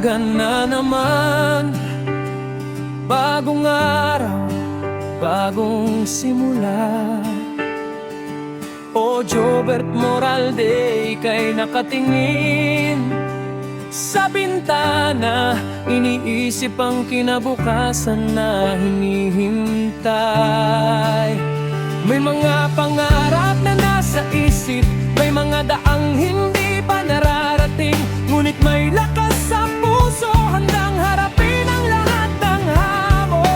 umaga na naman, bagong araw, bagong simula. O Jobert Moralde, ika'y nakatingin sa bintana, iniisip ang kinabukasan na hinihintay. May mga pangarap na nasa isip, may mga daang hindi pa nararating, ngunit may lakas sa puso, handang harapin ang lahat ng hamon.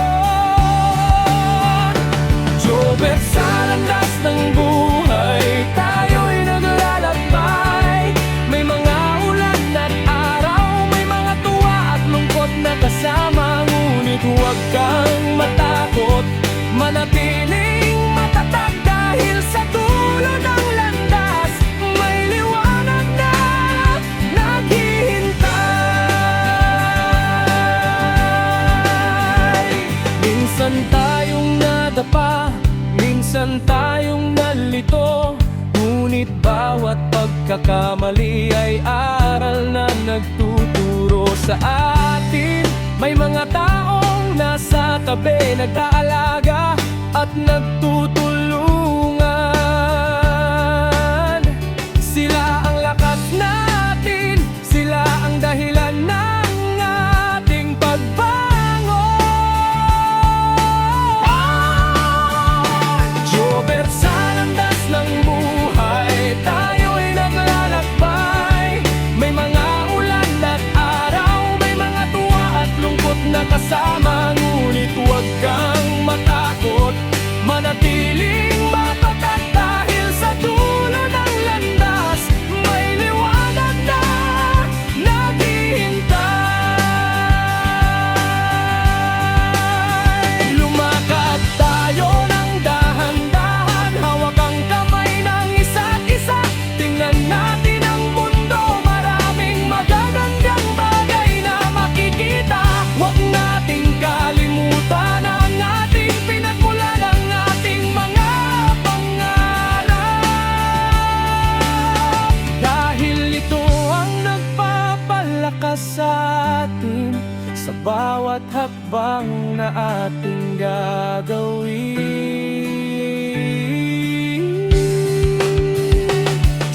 Jobert, sa landas ng buhay, tayo'y naglalakbay. May mga ulan at araw, may mga tuwa at lungkot na kasama, ngunit huwag kang matakot, manatiling matatag dahil sa dulo ng landas may liwanag na naghihintay. Minsan tayong nadapa, minsan tayong nalito, ngunit bawat pagkakamali ay aral na nagtuturo sa atin. May mga taong nasa tabi, nag-aalaga at nagtutulungan. Sila ang lakas natin, sila ang dahilan ng ating pagbangon. Jobert, sa landas ng buhay, tayo'y naglalakbay. May mga ulan at araw, may mga tuwa at lungkot na kasama, ngunit huwag kang matakot, manatiling matatag dahil sa dulo ng landas may liwanag na naghihintay. Lumakad tayo ng dahan-dahan, hawak ang kamay ng isa't isa, tingnan natin ang mundo, maraming magagandang bagay na makikita. Huwag nating kalimutan ang ating pinagmulan, ang ating mga pangarap, dahil ito ang nagpapalakas sa atin sa bawat hakbang na ating gagawin.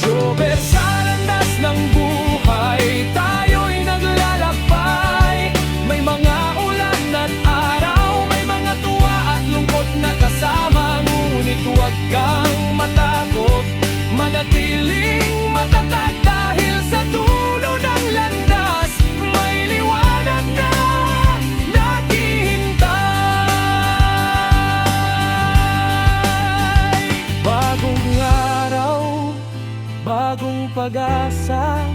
Jobert, sa landas ng buhay, tayo'y naglalakbay. May mga ulan at araw, may mga tuwa at lungkot na kasama, ngunit huwag kang matakot, manatiling matatag dahil sa dulo ng landas may liwanag na naghihintay. Bagong araw, bagong pag-asa,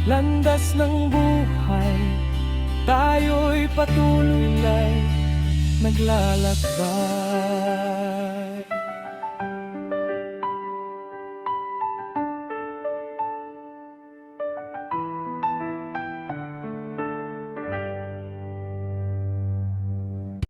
landas ng buhay, tayo'y patuloy naglalakbay.